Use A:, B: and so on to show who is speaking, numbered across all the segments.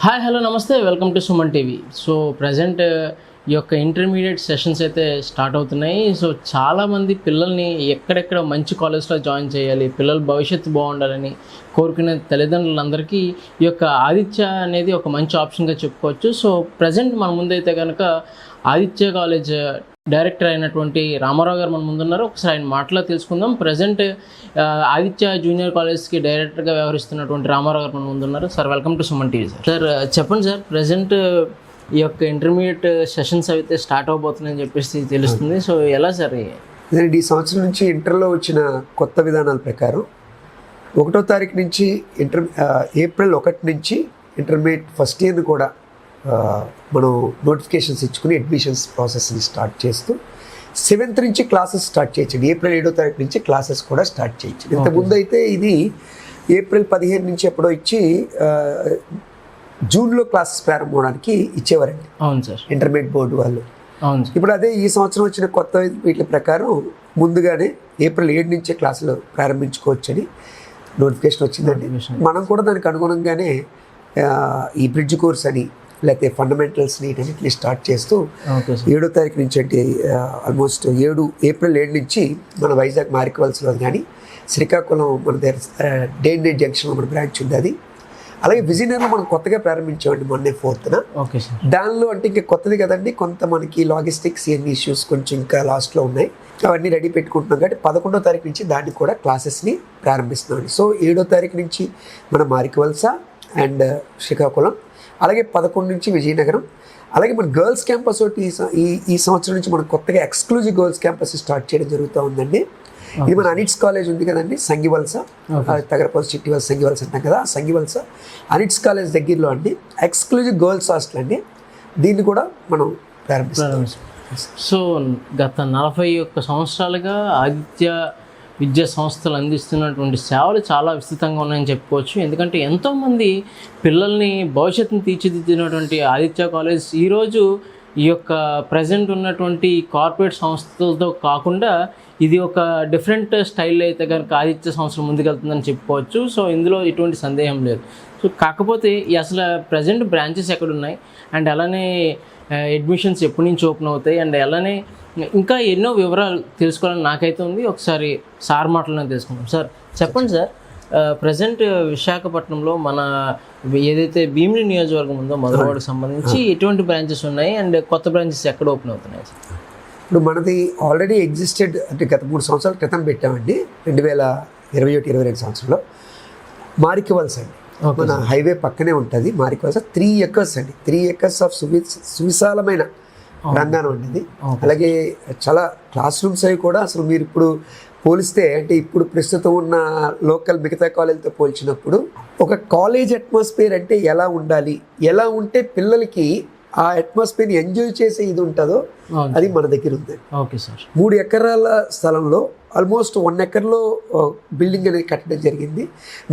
A: Hi hello నమస్తే welcome to Suman TV. So present ఈ యొక్క ఇంటర్మీడియట్ సెషన్స్ అయితే స్టార్ట్ అవుతున్నాయి. సో చాలామంది పిల్లల్ని ఎక్కడెక్కడ మంచి కాలేజ్లో జాయిన్ చేయాలి, పిల్లల భవిష్యత్తు బాగుండాలని కోరుకునే తల్లిదండ్రులందరికీ ఈ యొక్క ఆదిత్య అనేది ఒక మంచి ఆప్షన్గా చెప్పుకోవచ్చు. సో ప్రజెంట్ మన ముందైతే కనుక ఆదిత్య కాలేజ్ డైరెక్టర్ అయినటువంటి రామారావు గారు మన ముందున్నారు. ఒకసారి ఆయన మాటలో తెలుసుకుందాం. ప్రజెంట్ ఆదిత్య జూనియర్ కాలేజ్కి డైరెక్టర్గా వ్యవహరిస్తున్నటువంటి రామారావు గారు మన ముందున్నారు. Sir welcome to Suman TV. Sir చెప్పండి సార్, ప్రజెంట్ ఈ యొక్క ఇంటర్మీడియట్ సెషన్స్ అయితే స్టార్ట్ అవబోతున్నాయని చెప్పేసి తెలుస్తుంది. సో ఎలా సార్?
B: ఈ సంవత్సరం నుంచి ఇంటర్లో వచ్చిన కొత్త విధానాల ప్రకారం 1వ తారీఖు నుంచి ఏప్రిల్ 1 నుంచి ఇంటర్మీడియట్ ఫస్ట్ ఇయర్ని కూడా మనం నోటిఫికేషన్స్ ఇచ్చుకుని అడ్మిషన్స్ ప్రాసెస్ని స్టార్ట్ చేస్తూ 7th నుంచి క్లాసెస్ స్టార్ట్ చేయొచ్చు. ఏప్రిల్ 7వ తారీఖు నుంచి క్లాసెస్ కూడా స్టార్ట్ చేయొచ్చు. ఇంతకుముందు అయితే ఇది ఏప్రిల్ 15 నుంచి ఎప్పుడో ఇచ్చి జూన్లో క్లాసెస్ ప్రారంభం అవడానికి ఇచ్చేవారండి.
A: అవును సార్,
B: ఇంటర్మీడియట్ బోర్డు వాళ్ళు.
A: అవును.
B: ఇప్పుడు అదే ఈ సంవత్సరం వచ్చిన కొత్త వీటి ప్రకారం ముందుగానే ఏప్రిల్ 7 నుంచే క్లాసులు ప్రారంభించుకోవచ్చని నోటిఫికేషన్ వచ్చిందండి. మనం కూడా దానికి అనుగుణంగానే ఈ బ్రిడ్జ్ కోర్స్ అని లేకపోతే ఫండమెంటల్స్ వీటన్నిటిని స్టార్ట్ చేస్తూ 7వ తారీఖు నుంచి అంటే ఆల్మోస్ట్ ఏప్రిల్ 7 నుంచి మన వైజాగ్ మారికవలసలో కానీ శ్రీకాకుళం మన దగ్గర డే జంక్షన్లో మన బ్రాంచ్ ఉంది. అది అలాగే విజయనగరంలో మనం కొత్తగా ప్రారంభించామండి మొన్నే 4th.
A: Okay sir.
B: దానిలో అంటే ఇంకా కొత్తది కదండి, కొంత మనకి లాజిస్టిక్స్ ఇవన్నీ ఇష్యూస్ కొంచెం ఇంకా లాస్ట్లో ఉన్నాయి. అవన్నీ రెడీ పెట్టుకుంటున్నాం కాబట్టి 11వ తారీఖు నుంచి దాన్ని కూడా క్లాసెస్ని ప్రారంభిస్తున్నామండి. సో 7వ తారీఖు నుంచి మన మారికవలస అండ్ శ్రీకాకుళం, అలాగే 11 నుంచి విజయనగరం, అలాగే మన గర్ల్స్ క్యాంపస్ ఒకటి ఈ సంవత్సరం నుంచి మనం కొత్తగా ఎక్స్క్లూజివ్ గర్ల్స్ క్యాంపస్ స్టార్ట్ చేయడం జరుగుతూ ఉందండి. ఇది మన అనిట్స్ కాలేజ్ ఉంది కదండి, సంగివలస, తగరపల్లి చిట్టివలస సంగివలస అంటాం కదా, సంగివలస అనిట్స్ కాలేజ్ దగ్గరలో అండి ఎక్స్క్లూజివ్ గర్ల్స్ హాస్టల్ అండి. దీన్ని కూడా మనం ప్రారంభిస్తాం.
A: సో గత 41 సంవత్సరాలుగా ఆదిత్య విద్యా సంస్థలు అందిస్తున్నటువంటి సేవలు చాలా విస్తృతంగా ఉన్నాయని చెప్పుకోవచ్చు. ఎందుకంటే ఎంతోమంది పిల్లల్ని భవిష్యత్తును తీర్చిదిద్దినటువంటి ఆదిత్య కాలేజ్ ఈరోజు ఈ యొక్క ప్రజెంట్ ఉన్నటువంటి కార్పొరేట్ సంస్థలతో కాకుండా ఇది ఒక డిఫరెంట్ స్టైల్లో అయితే కనుక ఆదిత్య సంస్థ ముందుకెళ్తుందని చెప్పుకోవచ్చు. సో ఇందులో ఎటువంటి సందేహం లేదు. సో కాకపోతే అసలు ప్రజెంట్ బ్రాంచెస్ ఎక్కడున్నాయి అండ్ అలానే అడ్మిషన్స్ ఎప్పటి నుంచి ఓపెన్ అవుతాయి అండ్ అలానే ఇంకా ఎన్నో వివరాలు తెలుసుకోవాలని నాకైతే ఉంది. ఒకసారి సార్ మాటలను తెలుసుకుందాం. సార్ చెప్పండి సార్, ప్రజెంట్ విశాఖపట్నంలో మన ఏదైతే భీమిలి నియోజకవర్గం ఉందో మధురవాడకు సంబంధించి ఎటువంటి బ్రాంచెస్ ఉన్నాయి అండ్ కొత్త బ్రాంచెస్ ఎక్కడ ఓపెన్ అవుతున్నాయి?
B: ఇప్పుడు మనది ఆల్రెడీ ఎగ్జిస్టెడ్ అంటే గత 3 సంవత్సరాల క్రితం పెట్టామండి. 2021-22 సంవత్సరంలో మారికవలస అండి, మన హైవే పక్కనే ఉంటుంది మారికవలస. 3 acres అండి, 3 acres ఆఫ్ సువిశాలమైన ప్రాంగణం అండి. అలాగే చాలా క్లాస్ రూమ్స్ అవి కూడా అసలు మీరు ఇప్పుడు పోలిస్తే అంటే ఇప్పుడు ప్రస్తుతం ఉన్న లోకల్ మిగతా కాలేజీతో పోల్చినప్పుడు ఒక కాలేజ్ అట్మాస్ఫియర్ అంటే ఎలా ఉండాలి, ఎలా ఉంటే పిల్లలకి ఆ అట్మాస్ఫియర్ని ఎంజాయ్ చేసే ఇది ఉంటుందో అది మన దగ్గర ఉంది.
A: Okay sir.
B: 3 ఎకరాల స్థలంలో ఆల్మోస్ట్ 1 ఎకర్లో బిల్డింగ్ అనేది కట్టడం జరిగింది.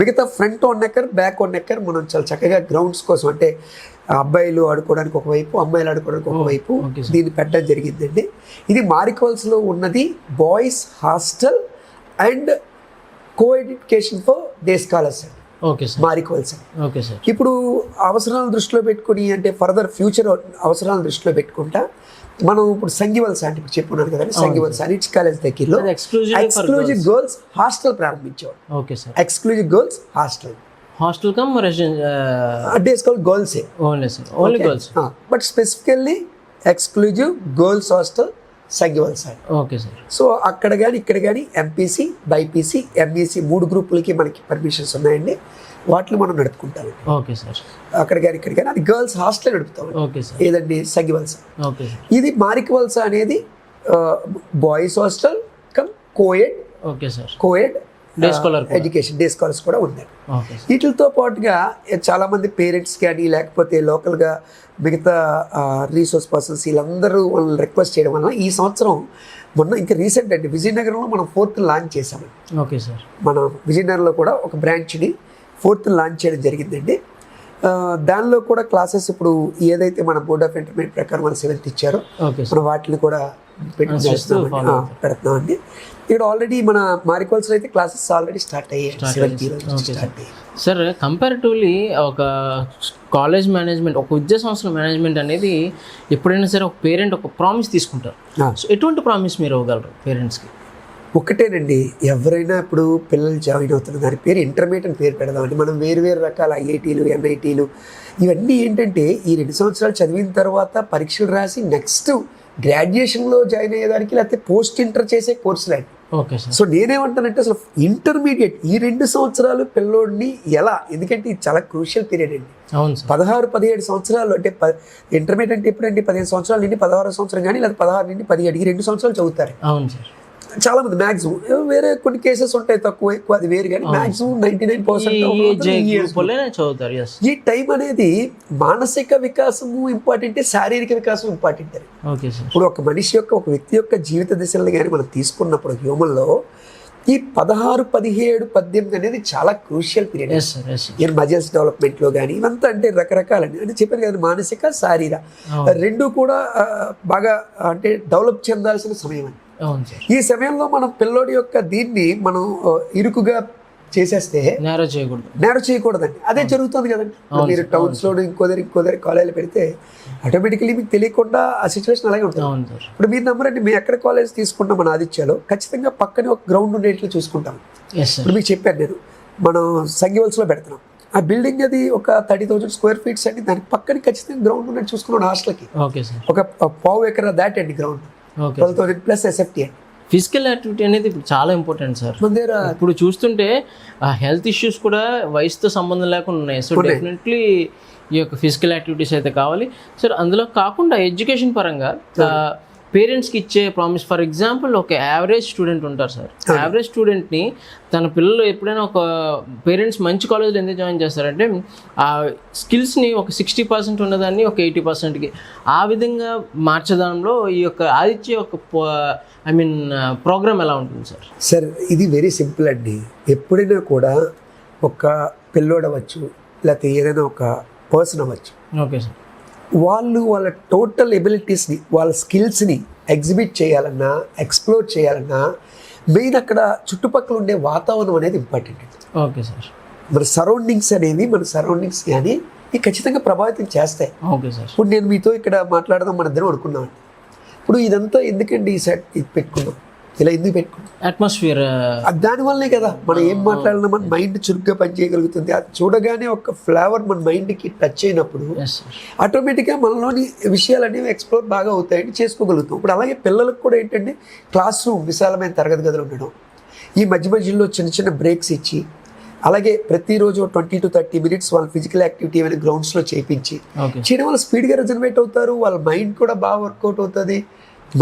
B: మిగతా ఫ్రంట్ 1 ఎకర్, బ్యాక్ 1 ఎకర్ మనం చాలా చక్కగా గ్రౌండ్స్ కోసం అంటే అబ్బాయిలు ఆడుకోవడానికి ఒకవైపు, అమ్మాయిలు ఆడుకోవడానికి ఒకవైపు దీన్ని పెట్టడం జరిగిందండి. ఇది మారికవలసలో ఉన్నది boys hostel and co education for day scholars అండి.
A: Okay sir.
B: Marikavalasa.
A: Okay sir.
B: ఇప్పుడు అవసరాలను దృష్టిలో పెట్టుకుని అంటే ఫర్దర్ ఫ్యూచర్ అవసరాలను దృష్టిలో పెట్టుకుంటా మనం ఇప్పుడు సంగివలస అంటే ఇప్పుడు చెప్పుకున్నాను కదండి, సంగివలస అనిట్స్ కాలేజ్ దగ్గరలో ఎక్స్క్లూజివ్ గర్ల్స్ హాస్టల్ ప్రారంభించాం.
A: Okay sir.
B: Exclusive girls hostel
A: cum
B: day scholar గర్ల్సే
A: only girls,
B: but specifically exclusive girls hostel Sangivalasa.
A: Okay sir.
B: So అక్కడ కానీ ఇక్కడ కానీ ఎంపీసీ, బైపీసీ, ఎంఈసీ 3 గ్రూపులకి మనకి పర్మిషన్స్ ఉన్నాయండి. వాటిని మనం నడుపుకుంటాం.
A: Okay sir.
B: అక్కడ కానీ ఇక్కడ కానీ అది గర్ల్స్ హాస్టల్ నడుపుతాం.
A: Okay sir.
B: ఏదండి సంగివలస.
A: ఓకే.
B: ఇది మారికవలస అనేది boys hostel cum coed.
A: Okay sir.
B: Coed
A: day scholar
B: education, day scholars కూడా ఉన్నాయి.
A: ఓకే.
B: వీటితో పాటుగా చాలామంది పేరెంట్స్ కానీ లేకపోతే లోకల్గా మిగతా రీసోర్స్ పర్సన్స్ వీళ్ళందరూ వాళ్ళని రిక్వెస్ట్ చేయడం వల్ల ఈ సంవత్సరం మొన్న ఇంకా రీసెంట్ అండి విజయనగరంలో మనం 4th లాంచ్ చేసామండి.
A: Okay sir.
B: మనం విజయనగరంలో కూడా ఒక బ్రాంచ్ని 4th లాంచ్ చేయడం జరిగిందండి. దానిలో కూడా క్లాసెస్ ఇప్పుడు ఏదైతే మన బోర్డ్ ఆఫ్ ఇంటర్మీడియట్ ప్రకారం మన 7th ఇచ్చారో మనం వాటిని కూడా పెడుతున్నామండి. ఇక్కడ ఆల్రెడీ మన మారికోల్స్లో అయితే క్లాసెస్ ఆల్రెడీ స్టార్ట్ అయ్యాయి. 7th రోజు
A: Okay,
B: స్టార్ట్ అయ్యాయి.
A: సార్ కంపారిటివ్లీ ఒక కాలేజ్ మేనేజ్మెంట్, ఒక విద్యా సంస్థల మేనేజ్మెంట్ అనేది ఎప్పుడైనా సరే ఒక పేరెంట్ ఒక ప్రామిస్ తీసుకుంటారు. సో ఎటువంటి ప్రామిస్ మీరు ఇవ్వగలరు పేరెంట్స్కి?
B: ఒకటేనండి, ఎవరైనా ఇప్పుడు పిల్లలు జాయిన్ అవుతున్న దాని పేరు ఇంటర్మీడియట్ అని పేరు పెడదామండి. మనం వేరు రకాల ఐఐటీలు, ఎన్ఐటీలు ఇవన్నీ ఏంటంటే ఈ 2 సంవత్సరాలు చదివిన తర్వాత పరీక్షలు రాసి నెక్స్ట్ గ్రాడ్యుయేషన్లో జాయిన్ అయ్యేదానికి, లేకపోతే పోస్ట్ ఇంటర్ చేసే కోర్సులు అండి.
A: Okay sir.
B: సో నేనేమంటానంటే అసలు ఇంటర్మీడియట్ ఈ 2 సంవత్సరాలు పిల్లోడిని ఎలా, ఎందుకంటే ఇది చాలా క్రూషియల్ పీరియడ్ అండి.
A: అవును సార్.
B: 16-17 సంవత్సరాలు అంటే ఇంటర్మీడియట్ అంటే ఎప్పుడండి 15 సంవత్సరాల నుండి 16 సంవత్సరం కానీ, లేదా 16 నుండి 17 ఈ 2 సంవత్సరాలు చదువుతారు
A: అవును సార్.
B: చాలా మంది. మ్యాక్సిమం వేరే కొన్ని కేసెస్ ఉంటాయి తక్కువ ఎక్కువ, అది వేరు, కానీ మ్యాక్సిమం 99%
A: చదువుతారు.
B: ఈ టైం అనేది మానసిక వికాసము ఇంపార్టెంట్, శారీరక వికాసం ఇంపార్టెంట్.
A: Okay sir.
B: ఇప్పుడు ఒక మనిషి యొక్క, ఒక వ్యక్తి యొక్క జీవిత దశలను కానీ మనం తీసుకున్నప్పుడు హ్యూమన్లో ఈ 16, 17, 18 అనేది చాలా క్రూషియల్ పీరియడ్. ఈ మజిల్స్ డెవలప్మెంట్లో కానీ ఇవంతా అంటే రకరకాలండి. అంటే చెప్పాను కదా, మానసిక శారీర రెండు కూడా బాగా అంటే డెవలప్ చెందాల్సిన సమయం అండి. ఈ సమయంలో మనం పిల్లోడి యొక్క దీన్ని మనం ఇరుకుగా చేసేస్తే
A: నేరో
B: చేయకూడదండి. అదే జరుగుతుంది కదండి. మీరు టౌన్స్లో ఇంకో దగ్గర కాలేజీలు పెడితే ఆటోమేటికలీ మీకు తెలియకుండా ఆ సిచ్యువేషన్ అలాగే ఉంటుంది. ఇప్పుడు మీరు నమ్మరండి, మేము ఎక్కడ కాలేజ్ తీసుకుంటాం మన ఆదిత్యలో ఖచ్చితంగా పక్కనే ఒక గ్రౌండ్ ఉండేట్లు చూసుకుంటాం. ఇప్పుడు మీకు చెప్పాను నేను, మనం సంగివల్స్లో పెడుతున్నాం. ఆ బిల్డింగ్ అది ఒక 30,000 స్క్వేర్ ఫీట్స్ అండి. దానికి పక్కన ఖచ్చితంగా గ్రౌండ్ ఉన్నట్టు చూసుకున్నాం. హాస్టల్కి ఒక 1/4 ఎకరా దాటండి ground. 12,000 plus SFT.
A: Physical activity అనేది ఇప్పుడు చాలా ఇంపార్టెంట్ సార్. ఇప్పుడు చూస్తుంటే హెల్త్ ఇష్యూస్ కూడా వయసుతో సంబంధం లేకుండా ఉన్నాయి. సో డెఫినెట్లీ ఈ యొక్క ఫిజికల్ యాక్టివిటీస్ అయితే కావాలి సార్. అందులో కాకుండా ఎడ్యుకేషన్ పరంగా పేరెంట్స్కి ఇచ్చే ప్రామిస్, ఫర్ ఎగ్జాంపుల్ ఒక యావరేజ్ స్టూడెంట్ ఉంటారు సార్. యావరేజ్ స్టూడెంట్ని తన పిల్లలు ఎప్పుడైనా ఒక పేరెంట్స్ మంచి కాలేజ్లో ఎందుకు జాయిన్ చేస్తారంటే ఆ స్కిల్స్ని ఒక 60% ఉన్నదాన్ని ఒక 80%కి ఆ విధంగా మార్చడంలో ఈ యొక్క ఆదిత్య యొక్క ప్రోగ్రామ్ ఎలా ఉంటుంది సార్?
B: సార్ ఇది వెరీ సింపుల్ అండి. ఎప్పుడైనా కూడా ఒక పిల్లోడు అవ్వచ్చు, లేకపోతే ఏదైనా ఒక పర్సన్ అవ్వచ్చు.
A: Okay sir.
B: వాళ్ళ టోటల్ ఎబిలిటీస్ని, వాళ్ళ స్కిల్స్ని ఎగ్జిబిట్ చేయాలన్నా, ఎక్స్ప్లోర్ చేయాలన్నా మెయిన్ అక్కడ చుట్టుపక్కల ఉండే వాతావరణం అనేది ఇంపార్టెంట్.
A: Okay sir.
B: మన సరౌండింగ్స్ కానీ ఇవి ఖచ్చితంగా ప్రభావితం చేస్తాయి.
A: Okay sir.
B: ఇప్పుడు నేను మీతో ఇక్కడ మాట్లాడదాం మన ఇద్దరం అనుకున్నాం. ఇప్పుడు ఇదంతా ఎందుకండి ఈ సెట్ ఇది పెట్టుకున్నాం, ఇలా ఎందుకు పెట్టుకున్నాం?
A: అట్మాస్ఫియర్
B: దానివల్లనే కదా మనం ఏం మాట్లాడినా మన మైండ్ చురుగ్గా పనిచేయగలుగుతుంది. అది చూడగానే ఒక ఫ్లేవర్ మన మైండ్కి టచ్ అయినప్పుడు ఆటోమేటిక్గా మనలోని విషయాలు అనేవి ఎక్స్ప్లోర్ బాగా అవుతాయని చేసుకోగలుగుతాం. ఇప్పుడు అలాగే పిల్లలకు కూడా ఏంటంటే క్లాస్ రూమ్, విశాలమైన తరగతి గదులు ఉండడం, ఈ మధ్యలో చిన్న బ్రేక్స్ ఇచ్చి, అలాగే ప్రతిరోజు 20 to 30 minutes వాళ్ళ ఫిజికల్ యాక్టివిటీ ఏమైనా గ్రౌండ్స్లో చేయడం వల్ల స్పీడ్గా రెజనరేట్ అవుతారు. వాళ్ళ మైండ్ కూడా బాగా వర్కౌట్ అవుతుంది.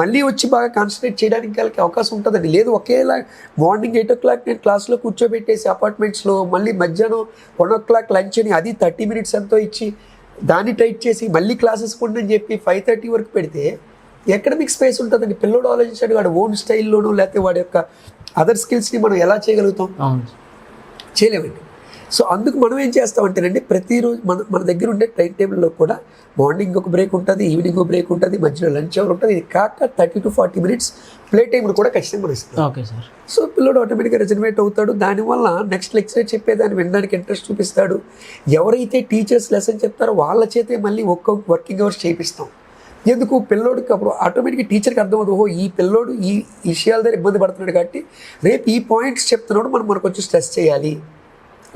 B: మళ్ళీ వచ్చి బాగా కాన్సన్ట్రేట్ చేయడానికి వాళ్ళకి అవకాశం ఉంటుందండి. లేదు ఒకేలా మార్నింగ్ 8 o'clock నేను క్లాస్లో కూర్చోబెట్టేసి అపార్ట్మెంట్స్లో, మళ్ళీ మధ్యాహ్నం 1 o'clock లంచ్ అని అది 30 minutes ఎంతో ఇచ్చి దాన్ని టైట్ చేసి మళ్ళీ క్లాసెస్ ఉండని చెప్పి 5:30 వరకు పెడితే ఎక్కడ మీకు స్పేస్ ఉంటుందండి? పిల్లడు ఆలోచించాడు వాడు ఓన్ స్టైల్లోనూ, లేకపోతే వాడి యొక్క అదర్ స్కిల్స్ని మనం ఎలా చేయగలుగుతాం? చేయలేమండి. సో అందుకు మనం ఏం చేస్తామంటేనండి, ప్రతిరోజు మన దగ్గర ఉండే టైం టేబుల్లో కూడా మార్నింగ్ ఒక బ్రేక్ ఉంటుంది, ఈవినింగ్ ఒక బ్రేక్ ఉంటుంది, మధ్యలో లంచ్ అవర్ ఉంటుంది. ఇది కాక 30 to 40 minutes ప్లే టైంను కూడా ఖచ్చితంగా మనం ఇస్తాం.
A: Okay sir.
B: సో పిల్లడు ఆటోమేటిక్గా రెజనరేట్ అవుతాడు. దానివల్ల నెక్స్ట్ లెక్చర్ చెప్పేదాన్ని వినడానికి ఇంట్రెస్ట్ చూపిస్తాడు. ఎవరైతే టీచర్స్ లెసన్ చెప్తారో వాళ్ళ చేతే మళ్ళీ వర్కింగ్ అవర్స్ చేపిస్తాం. ఎందుకు? పిల్లోడికి అప్పుడు ఆటోమేటిక్గా టీచర్కి అర్థమవుతుంది, ఓహో ఈ పిల్లోడు ఈ విషయాల దగ్గర ఇబ్బంది పడుతున్నాడు కాబట్టి రేపు ఈ పాయింట్స్ చెప్తున్నాడు, మనకు కొంచెం స్ట్రెస్ చేయాలి,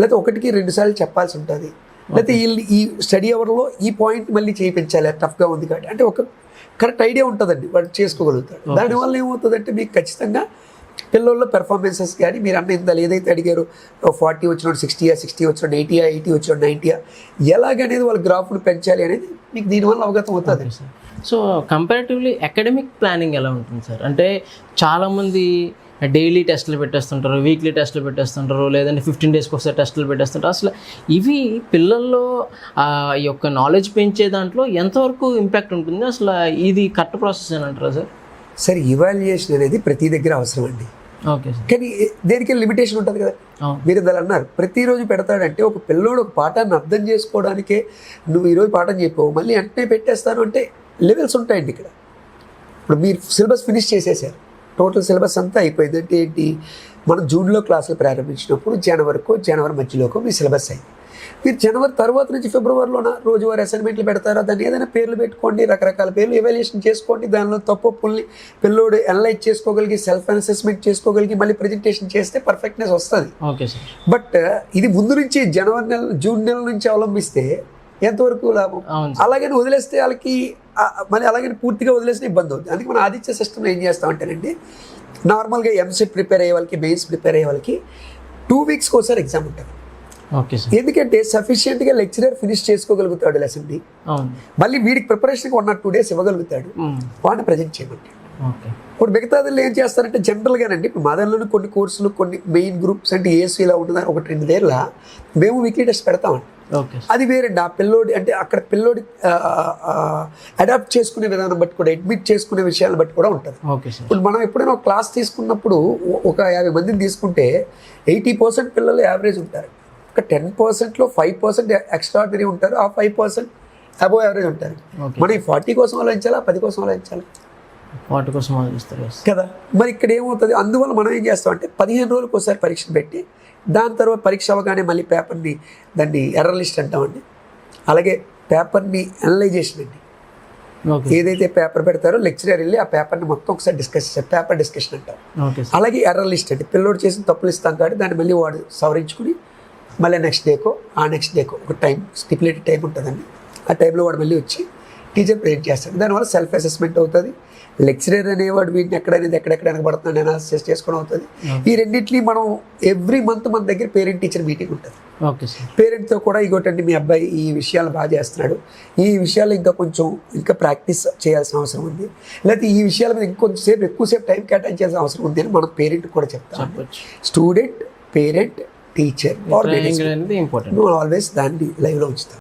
B: లేకపోతే 1కి 2 సార్లు చెప్పాల్సి ఉంటుంది, లేకపోతే ఈ స్టడీ అవర్లో ఈ పాయింట్ మళ్ళీ చేయించాలి, టఫ్గా ఉంది కాబట్టి అంటే ఒక కరెక్ట్ ఐడియా ఉంటుందండి, వాడు చేసుకోగలుగుతాడు. దానివల్ల ఏమవుతుందంటే మీకు ఖచ్చితంగా పిల్లల్లో పెర్ఫార్మెన్సెస్ కానీ మీరు అన్న ఇంత ఏదైతే అడిగారు 40 వచ్చినోడు 60 వచ్చినోడు 80 వచ్చినోడు 90 ఎలాగనేది వాళ్ళ గ్రాఫ్ను పెంచాలి అనేది మీకు దీనివల్ల అవగతం అవుతుంది.
A: సో కంపారిటివ్లీ అకాడమిక్ ప్లానింగ్ ఎలా ఉంటుంది సార్? అంటే చాలామంది డైలీ టెస్టులు పెట్టేస్తుంటారు, వీక్లీ టెస్టులు పెట్టేస్తుంటారు, లేదంటే 15 daysకి ఒకసారి టెస్టులు పెట్టేస్తుంటారు. అసలు ఇవి పిల్లల్లో ఈ యొక్క నాలెడ్జ్ పెంచే దాంట్లో ఎంతవరకు ఇంపాక్ట్ ఉంటుంది? అసలు ఇది కరెక్ట్ ప్రాసెస్ అని అంటారా సార్?
B: సార్ ఇవాల్యుయేషన్ అనేది ప్రతి దగ్గర అవసరం అండి.
A: Okay sir.
B: కానీ దేనికి లిమిటేషన్ ఉంటుంది కదా. మీరు దాని అన్నారు ప్రతిరోజు పెడతాడంటే ఒక పిల్లోడు ఒక పాఠాన్ని అర్థం చేసుకోవడానికే నువ్వు ఈరోజు పాఠం చెప్పావు మళ్ళీ వెంటనే పెట్టేస్తాను అంటే లెవెల్స్ ఉంటాయండి ఇక్కడ. ఇప్పుడు మీరు సిలబస్ ఫినిష్ చేసేసారు, టోటల్ సిలబస్ అంతా అయిపోయింది. అంటే ఏంటి, మనం జూన్లో క్లాసులు ప్రారంభించినప్పుడు జనవరి మధ్యలోకి మీ సిలబస్ అయింది. మీరు జనవరి తర్వాత నుంచి ఫిబ్రవరిలోన రోజువారీ అసైన్మెంట్లు పెడతారా, దాన్ని ఏదైనా పేర్లు పెట్టుకోండి, రకరకాల పేర్లు ఎవాల్యుయేషన్ చేసుకోండి, దానిలో తప్పుల్ని పిల్లోడు అనలైజ్ చేసుకోగలిగి, సెల్ఫ్ అసెస్మెంట్ చేసుకోగలిగి మళ్ళీ ప్రజెంటేషన్ చేస్తే పర్ఫెక్ట్నెస్ వస్తుంది.
A: Okay sir.
B: బట్ ఇది ముందు నుంచి జూన్ నెల నుంచి అవలంబిస్తే ఎంతవరకు లాభం? అలాగని వదిలేస్తే వాళ్ళకి మళ్ళీ అలాగని పూర్తిగా వదిలేస్తే ఇబ్బంది అవుతుంది. అందుకే మన ఆదిత్య సిస్టమ్లో ఏం చేస్తామంటేనండి, నార్మల్గా ఎంసెట్ ప్రిపేర్ అయ్యే వాళ్ళకి, మెయిన్స్ ప్రిపేర్ అయ్యే వాళ్ళకి 2 వీక్స్కి ఒకసారి ఎగ్జామ్ ఉంటుంది.
A: Okay sir.
B: ఎందుకంటే సఫిషియెంట్గా లెక్చరర్ ఫినిష్ చేసుకోగలుగుతాడు లెసన్ని, మళ్ళీ వీడికి ప్రిపరేషన్కి 1 or 2 days ఇవ్వగలుగుతాడు, వాడిని ప్రజెంట్ చేయమంటాడు. ఇప్పుడు మిగతాదిలో ఏం చేస్తారంటే జనరల్గానండి, ఇప్పుడు మా దానిలోని కొన్ని కోర్సులు, కొన్ని మెయిన్ గ్రూప్స్ అంటే ఏఎస్సీ ఇలా ఉంటుందని 1-2 days మేము వీక్లీ టెస్ట్ పెడతామండి. అది వేరండి. ఆ పిల్లోడి అంటే అక్కడ పిల్లోడి అడాప్ట్ చేసుకునే విధానం బట్టి కూడా, అడ్మిట్ చేసుకునే విషయాలను బట్టి కూడా ఉంటుంది. ఇప్పుడు మనం ఎప్పుడైనా ఒక క్లాస్ తీసుకున్నప్పుడు ఒక 50 మందిని తీసుకుంటే 80% పిల్లలు యావరేజ్ ఉంటారు. ఒక 10%లో 5% ఎక్స్ట్రాడినరీ ఉంటారు, ఆ 5% అబోవ్ యావరేజ్ ఉంటారు. మనం 40 కోసం ఆలోచించాలా, 10 కోసం ఆలోచించాలి?
A: 40 కోసం ఆలోచిస్తారు
B: కదా. మరి ఇక్కడ ఏమవుతుంది, అందువల్ల మనం ఏం చేస్తామంటే 15 రోజులకు ఒకసారి పరీక్ష పెట్టి, దాని తర్వాత పరీక్ష అవ్వగానే మళ్ళీ పేపర్ని, దాన్ని ఎర్రర్ లిస్ట్ అంటామండి, అలాగే పేపర్ని అనలైజేషన్ అండి. ఏదైతే పేపర్ పెడతారో లెక్చరర్ వెళ్ళి ఆ పేపర్ని మొత్తం ఒకసారి డిస్కస్ చేస్తారు, పేపర్ డిస్కషన్ అంటాం. అలాగే ఎర్రర్ లిస్ట్ అండి, పిల్లోడు చేసిన తప్పులు ఇస్తాం కాబట్టి దాన్ని మళ్ళీ వాడు సవరించుకుని మళ్ళీ నెక్స్ట్ డేకో ఒక టైం, స్టిపులేటెడ్ టైం ఉంటుందండి, ఆ టైంలో వాడు మళ్ళీ వచ్చి టీచర్ ప్రజెంట్ చేస్తాడు. దానివల్ల సెల్ఫ్ అసెస్మెంట్ అవుతుంది. లెక్చరర్ అనేవాడు వీటిని ఎక్కడెక్కడ వెనకబడుతున్నాడు అనాలిసిస్ చేసుకోవడం అవుతుంది. ఈ రెండింటినీ మనం ఎవ్రీ మంత్ మన దగ్గర పేరెంట్ టీచర్ మీటింగ్ ఉంటుంది. పేరెంట్తో కూడా ఇగోటండి, మీ అబ్బాయి ఈ విషయాలు బాగా చేస్తున్నాడు, ఈ విషయాలు ఇంకా ప్రాక్టీస్ చేయాల్సిన అవసరం ఉంది, లేకపోతే ఈ విషయాల మీద ఎక్కువసేపు టైం కేటాయించాల్సిన అవసరం ఉంది అని మనం పేరెంట్ కూడా చెప్తాం. స్టూడెంట్, పేరెంట్, టీచర్ ఆల్వేస్ దాన్ని లైవ్లో ఉంచుతాం.